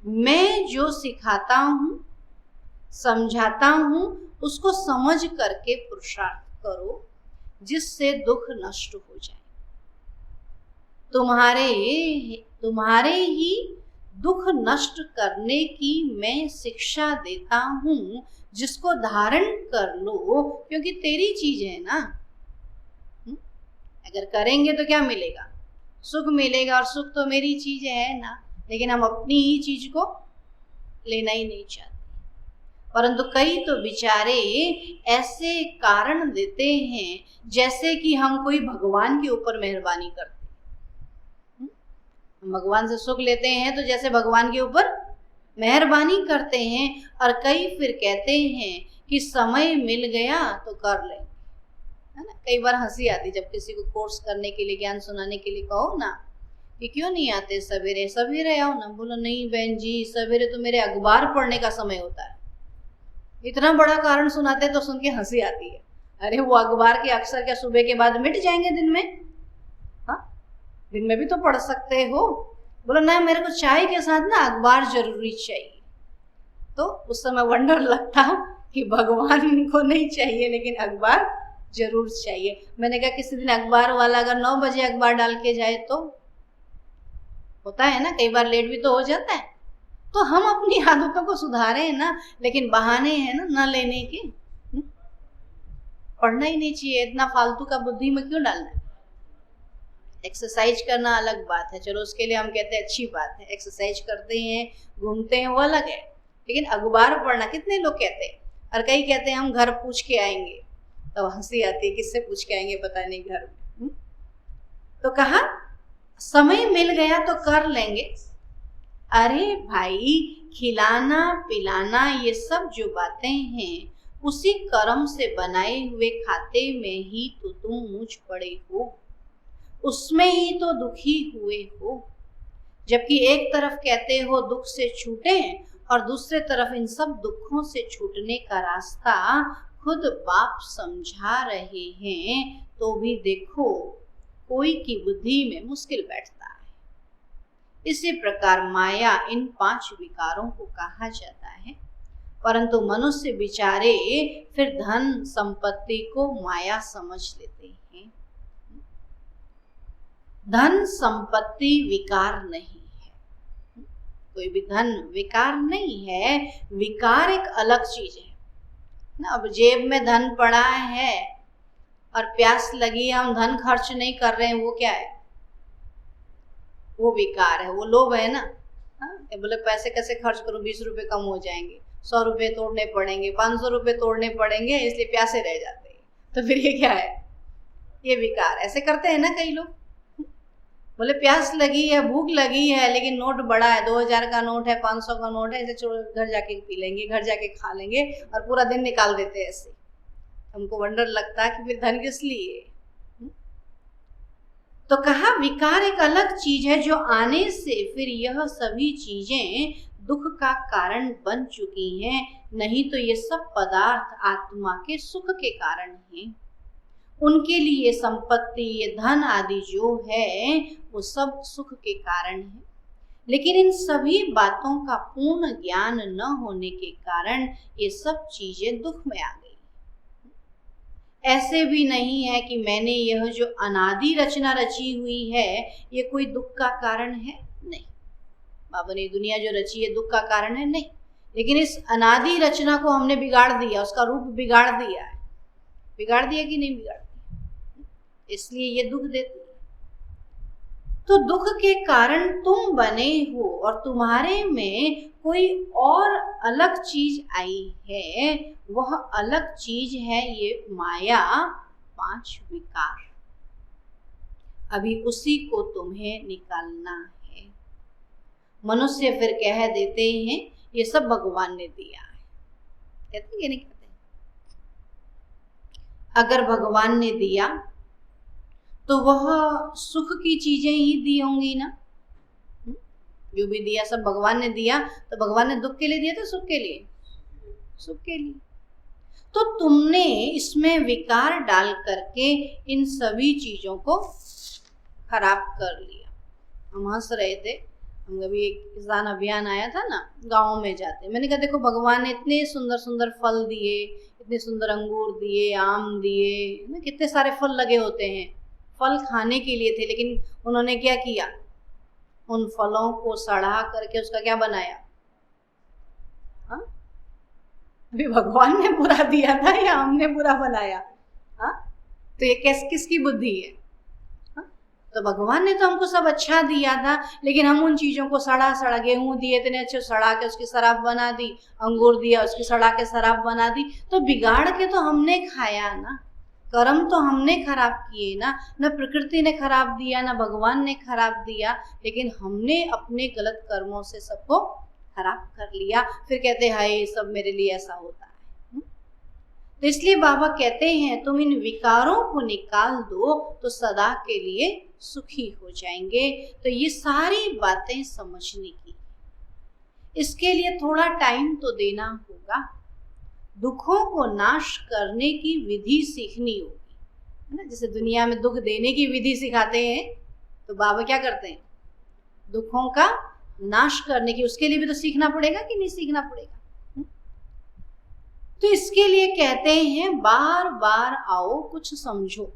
मैं जो सिखाता हूं, समझाता हूं, उसको समझ करके पुरुषार्थ करो जिससे दुख नष्ट हो जाए। तुम्हारे ही दुख नष्ट करने की मैं शिक्षा देता हूं, जिसको धारण कर लो, क्योंकि तेरी चीज है ना। अगर करेंगे तो क्या मिलेगा? सुख मिलेगा, और सुख तो मेरी चीज है ना। लेकिन हम अपनी ही चीज को लेना ही नहीं चाहते। परंतु कई तो बेचारे ऐसे कारण देते हैं जैसे कि हम कोई भगवान के ऊपर मेहरबानी करते। हम भगवान से सुख लेते हैं तो जैसे भगवान के ऊपर मेहरबानी करते हैं। और कई फिर कहते हैं कि समय मिल गया तो कर लेंगे, है ना। कई बार हंसी आती जब किसी को कोर्स करने के लिए, ज्ञान सुनाने के लिए कहो ना कि क्यों नहीं आते सवेरे, सवेरे आओ ना। बोलो नहीं बहन जी, सवेरे तो मेरे अखबार पढ़ने का समय होता है। इतना बड़ा कारण सुनाते तो सुन के हंसी आती है। अरे वो अखबार के अक्षर क्या सुबह के बाद मिट जाएंगे दिन में? हाँ, दिन में भी तो पढ़ सकते हो। बोलो ना मेरे को चाय के साथ ना अखबार जरूरी चाहिए। तो उस समय वंडर लगता कि भगवान को नहीं चाहिए लेकिन अखबार जरूर चाहिए। मैंने कहा किसी दिन अखबार वाला अगर 9 बजे अखबार डाल के जाए तो होता है ना, कई बार लेट भी तो हो जाता है। तो हम अपनी आदतों को सुधारें ना, लेकिन बहाने हैं ना लेने के। पढ़ना ही नहीं चाहिए, इतना फालतू का बुद्धि में क्यों डालना है। एक्सरसाइज करना अलग बात है, चलो उसके लिए हम कहते हैं अच्छी बात है, एक्सरसाइज करते हैं, घूमते हैं, वो अलग है। लेकिन अखबार पढ़ना कितने लोग कहते हैं। और कई कहते हैं हम घर पूछ के आएंगे, तो हंसी आती है, किससे पूछ के आएंगे पता नहीं घर में। तो कहा समय मिल गया तो कर लेंगे। अरे भाई, खिलाना पिलाना ये सब जो बातें हैं, उसी कर्म से बनाए हुए खाते में ही तो तुम मुझ पड़े हो, उसमें ही तो दुखी हुए हो। जबकि एक तरफ कहते हो दुख से छूटे, और दूसरे तरफ इन सब दुखों से छूटने का रास्ता खुद बाप समझा रहे हैं, तो भी देखो कोई की बुद्धि में मुश्किल बैठता है। इसी प्रकार माया इन 5 विकारों को कहा जाता है। परंतु मनुष्य बेचारे फिर धन संपत्ति को माया समझ लेते हैं। धन संपत्ति विकार नहीं है, कोई भी धन विकार नहीं है, विकार एक अलग चीज है ना। अब जेब में धन पड़ा है और प्यास लगी है, हम धन खर्च नहीं कर रहे हैं, वो क्या है? वो विकार है, वो लोभ है ना। बोले पैसे कैसे खर्च करूं, 20 रुपए कम हो जाएंगे, 100 रुपए तोड़ने पड़ेंगे, 500 रुपए तोड़ने पड़ेंगे, इसलिए प्यासे रह जाते हैं। तो फिर ये क्या है? ये विकार। ऐसे करते हैं ना कई लोग। बोले प्यास लगी है, भूख लगी है, लेकिन नोट बड़ा है, 2000 का नोट है, 500 का नोट है, इसे घर जाके पी लेंगे, घर जाके खा लेंगे और पूरा दिन निकाल देते हैं ऐसे। हमको वंडर लगता है कि फिर धन किस लिए? तो कहा विकार एक अलग चीज है जो आने से फिर यह सभी चीजें दुख का कारण बन चुकी हैं, नहीं तो ये सब पदार्थ आत्मा के सुख के कारण हैं। उनके लिए संपत्ति, ये धन आदि जो है वो सब सुख के कारण है, लेकिन इन सभी बातों का पूर्ण ज्ञान न होने के कारण ये सब चीजें दुख में आ गई। ऐसे भी नहीं है कि मैंने यह जो अनादि रचना रची हुई है ये कोई दुख का कारण है, नहीं। बाबा ने दुनिया जो रची है दुख का कारण है, नहीं। लेकिन इस अनादि रचना को हमने बिगाड़ दिया, उसका रूप बिगाड़ दिया है। बिगाड़ दिया कि नहीं बिगाड़ दिया? इसलिए ये दुख देती है। तो दुख के कारण तुम बने हो और तुम्हारे में कोई और अलग चीज आई है, वह अलग चीज है ये माया, 5 विकार। अभी उसी को तुम्हें निकालना है। मनुष्य फिर कह देते हैं ये सब भगवान ने दिया है, कहते हैं नहीं कहते? अगर भगवान ने दिया तो वह सुख की चीजें ही दी होंगी ना। जो भी दिया सब भगवान ने दिया, तो भगवान ने दुख के लिए दिया था, सुख के लिए? सुख के लिए। तो तुमने इसमें विकार डाल करके इन सभी चीजों को खराब कर लिया। हम हंस रहे थे, हम कभी एक किसान अभियान आया था ना, गाँव में जाते, मैंने कहा देखो भगवान ने इतने सुंदर सुंदर फल दिए, इतने सुंदर अंगूर दिए, आम दिए ना, कितने सारे फल लगे होते हैं, फल खाने के लिए थे, लेकिन उन्होंने क्या किया? उन फलों को सड़ा करके उसका क्या बनाया? हाँ, अभी भगवान ने बुरा दिया था या हमने बुरा बनाया? हाँ, तो ये किसकी बुद्धि है? हाँ? तो भगवान ने तो हमको सब अच्छा दिया था, लेकिन हम उन चीजों को सड़ा, गेहूं दिए इतने अच्छे, सड़ा के उसकी शराब बना दी, अंगूर दिया उसकी सड़ा के शराब बना दी, तो बिगाड़ के तो हमने खाया ना। कर्म तो हमने खराब किए ना, न प्रकृति ने खराब दिया, न भगवान ने खराब दिया, लेकिन हमने अपने गलत कर्मों से सबको खराब कर लिया। फिर कहते हैं हाय सब मेरे लिए ऐसा होता है। तो इसलिए बाबा कहते हैं तुम इन विकारों को निकाल दो तो सदा के लिए सुखी हो जाएंगे। तो ये सारी बातें समझने की, इसके लिए थोड़ा टाइम तो देना होगा। दुखों को नाश करने की विधि सीखनी होगी, है ना। जैसे दुनिया में दुख देने की विधि सिखाते हैं, तो बाबा क्या करते हैं? दुखों का नाश करने की, उसके लिए भी तो सीखना पड़ेगा कि नहीं सीखना पड़ेगा? तो इसके लिए कहते हैं बार बार आओ कुछ समझो।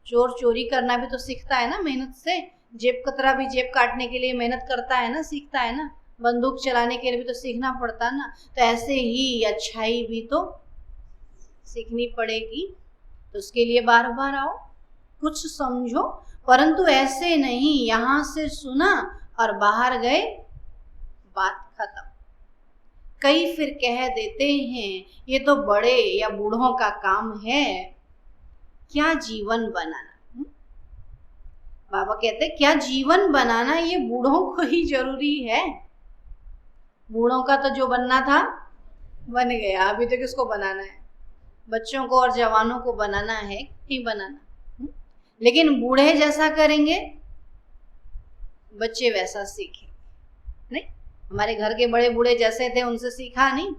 चोर चोरी करना भी तो सीखता है ना मेहनत से, जेब कतरा भी जेब काटने के लिए मेहनत करता है ना, सीखता है ना। बंदूक चलाने के लिए भी तो सीखना पड़ता ना। तो ऐसे ही अच्छाई भी तो सीखनी पड़ेगी। तो उसके लिए बार बार आओ कुछ समझो, परंतु ऐसे नहीं यहाँ से सुना और बाहर गए बात खत्म। कई फिर कह देते हैं ये तो बड़े या बूढ़ों का काम है, क्या जीवन बनाना। बाबा कहते क्या जीवन बनाना ये बूढ़ों को ही जरूरी है? बूढ़ों का तो जो बनना था बन गया, अभी तो किसको बनाना है? बच्चों को और जवानों को बनाना है, नहीं बनाना। लेकिन बूढ़े जैसा करेंगे बच्चे वैसा सीखें, नहीं। हमारे घर के बड़े बूढ़े जैसे थे उनसे सीखा नहीं,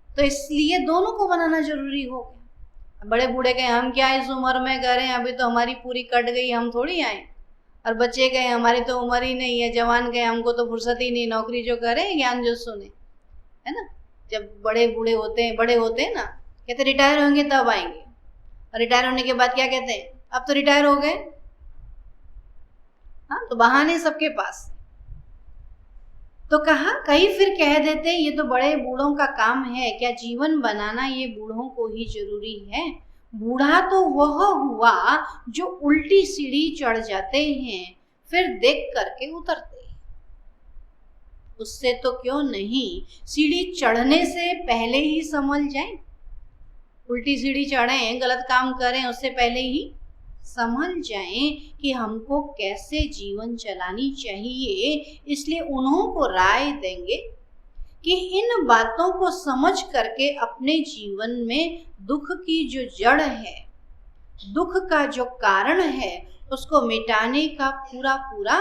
तो इसलिए दोनों को बनाना जरूरी हो गया। बड़े बूढ़े कहे हम क्या इस उम्र में करें, अभी तो हमारी पूरी कट गई, हम थोड़ी आए। और बच्चे कहे हमारी तो उम्र ही नहीं है, जवान कहे हमको तो फुर्सत ही नहीं, नौकरी जो करें ज्ञान जो सुने, है ना। जब बड़े बूढ़े होते हैं, बड़े होते हैं ना, कहते रिटायर होंगे तब आएंगे, और रिटायर होने के बाद क्या कहते हैं, अब तो रिटायर हो गए। हाँ, तो बहाने सबके पास। तो कहा, कई फिर कह देते ये तो बड़े बूढ़ों का काम है, क्या जीवन बनाना ये बूढ़ों को ही जरूरी है। बूढ़ा तो वह हुआ जो उल्टी सीढ़ी चढ़ जाते हैं फिर देख करके उतरते हैं। उससे तो क्यों नहीं सीढ़ी चढ़ने से पहले ही संभल जाए। उल्टी सीढ़ी चढ़े, गलत काम करें, उससे पहले ही समझ जाएं कि हमको कैसे जीवन चलानी चाहिए। इसलिए उन्हों को राय देंगे कि इन बातों को समझ करके अपने जीवन में दुख की जो जड़ है, दुख का जो कारण है, उसको मिटाने का पूरा पूरा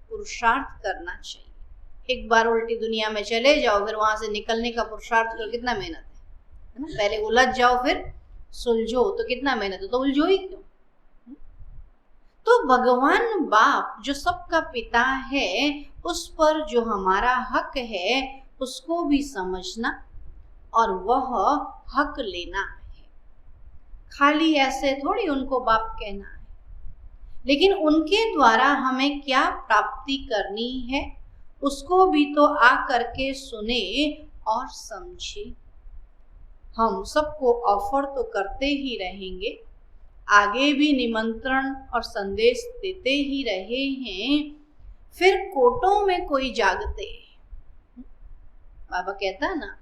पुरुषार्थ करना चाहिए। एक बार उल्टी दुनिया में चले जाओ, फिर वहां से निकलने का पुरुषार्थ तो कितना मेहनत है ना। पहले उलझ जाओ फिर सुलझो, तो कितना मेहनत है, तो उलझो ही क्यों। तो भगवान बाप जो सबका पिता है, उस पर जो हमारा हक है उसको भी समझना और वह हक लेना है। खाली ऐसे थोड़ी उनको बाप कहना है, लेकिन उनके द्वारा हमें क्या प्राप्ति करनी है उसको भी तो आ करके सुने और समझे। हम सबको ऑफर तो करते ही रहेंगे, आगे भी निमंत्रण और संदेश देते ही रहे हैं। फिर कोटों में कोई जागते। बाबा कहता है ना,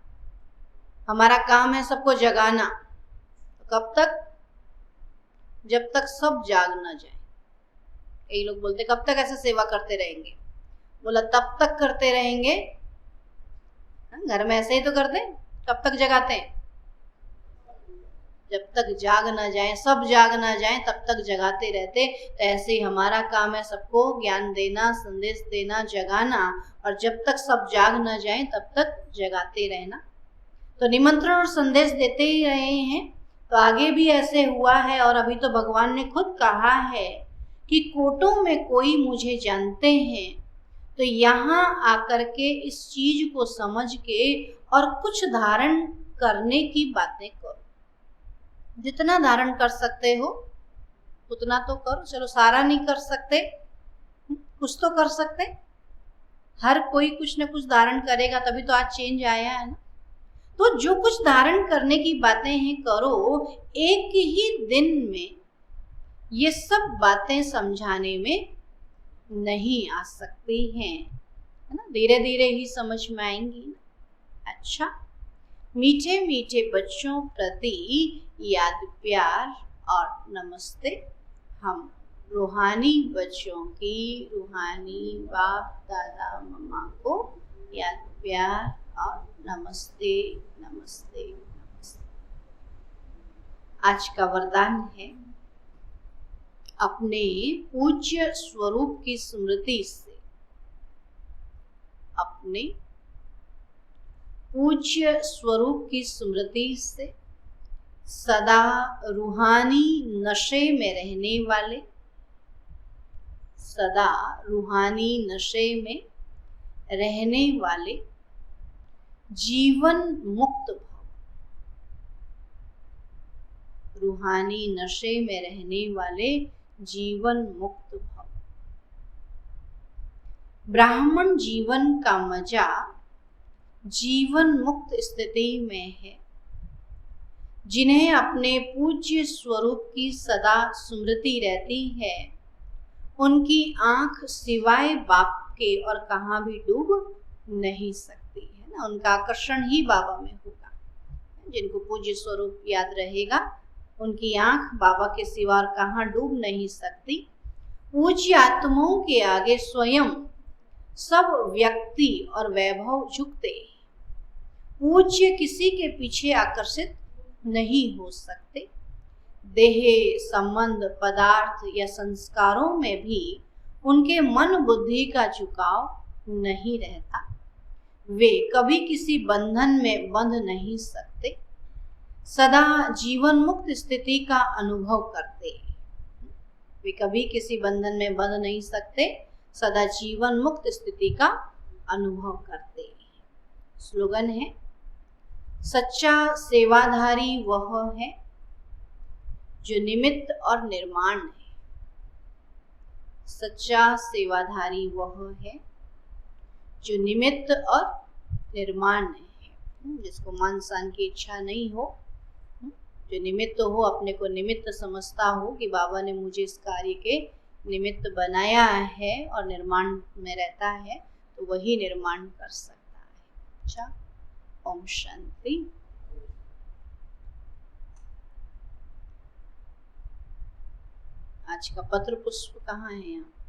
हमारा काम है सबको जगाना। तो कब तक? जब तक सब जाग ना जाए। कई लोग बोलते कब तक ऐसे सेवा करते रहेंगे। बोला तब तक करते रहेंगे, घर में ऐसे ही तो करते, कब तक जगाते हैं? जब तक जाग ना जाए, सब जाग ना जाए, तब तक जगाते रहते। तो ऐसे ही हमारा काम है सबको ज्ञान देना, संदेश देना, जगाना, और जब तक सब जाग ना जाए तब तक जगाते रहना। तो निमंत्रण और संदेश देते ही रहे हैं, तो आगे भी ऐसे हुआ है। और अभी तो भगवान ने खुद कहा है कि कोटों में कोई मुझे जानते हैं, तो यहाँ आकर के इस चीज को समझ के और कुछ धारण करने की बातें करो। जितना धारण कर सकते हो उतना तो करो। चलो सारा नहीं कर सकते, कुछ तो कर सकते। हर कोई कुछ न कुछ धारण करेगा, तभी तो आज चेंज आया है ना। तो जो कुछ धारण करने की बातें हैं करो। एक ही दिन में ये सब बातें समझाने में नहीं आ सकती हैं, है ना। धीरे धीरे ही समझ में आएंगी। अच्छा, मीठे मीठे बच्चों प्रति याद प्यार और नमस्ते। हम रूहानी बच्चों की, रूहानी बाप दादा मम्मा को याद प्यार और नमस्ते नमस्ते नमस्ते। आज का वरदान है, अपने पूज्य स्वरूप की स्मृति से, अपने पूज्य स्वरूप की स्मृति से सदा रूहानी नशे में रहने वाले, सदा रूहानी नशे में रहने वाले जीवन मुक्त भव। रूहानी नशे में रहने वाले जीवन मुक्त भव। ब्राह्मण जीवन का मजा जीवन मुक्त स्थिति में है। जिन्हें अपने पूज्य स्वरूप की सदा स्मृति रहती है, उनकी आंख सिवाय बाप के और कहाँ भी डूब नहीं सकती है ना। उनका आकर्षण ही बाबा में होगा। जिनको पूज्य स्वरूप याद रहेगा, उनकी आंख बाबा के सिवा और कहाँ डूब नहीं सकती। पूज्य आत्माओं के आगे स्वयं सब व्यक्ति और वैभव झुकते। पूज्य किसी के पीछे आकर्षित नहीं हो सकते। देह संबंध पदार्थ या संस्कारों में भी उनके मन बुद्धि का झुकाव नहीं रहता। वे कभी किसी बंधन में बंध नहीं सकते, सदा जीवन मुक्त स्थिति का अनुभव करते हैं। वे कभी किसी बंधन में बंध नहीं सकते, सदा जीवन मुक्त स्थिति का अनुभव करते हैं। स्लोगन है, सच्चा सेवाधारी वह है जो निमित्त और निर्माण है। सच्चा सेवाधारी वह है जो निमित्त और निर्माण है। जिसको मान सान की इच्छा नहीं हो, जो निमित्त हो, अपने को निमित्त समझता हो कि बाबा ने मुझे इस कार्य के निमित्त बनाया है और निर्माण में रहता है, तो वही निर्माण कर सकता है। अच्छा, ओम शांति। आज का पत्र पुष्प कहाँ है यहाँ?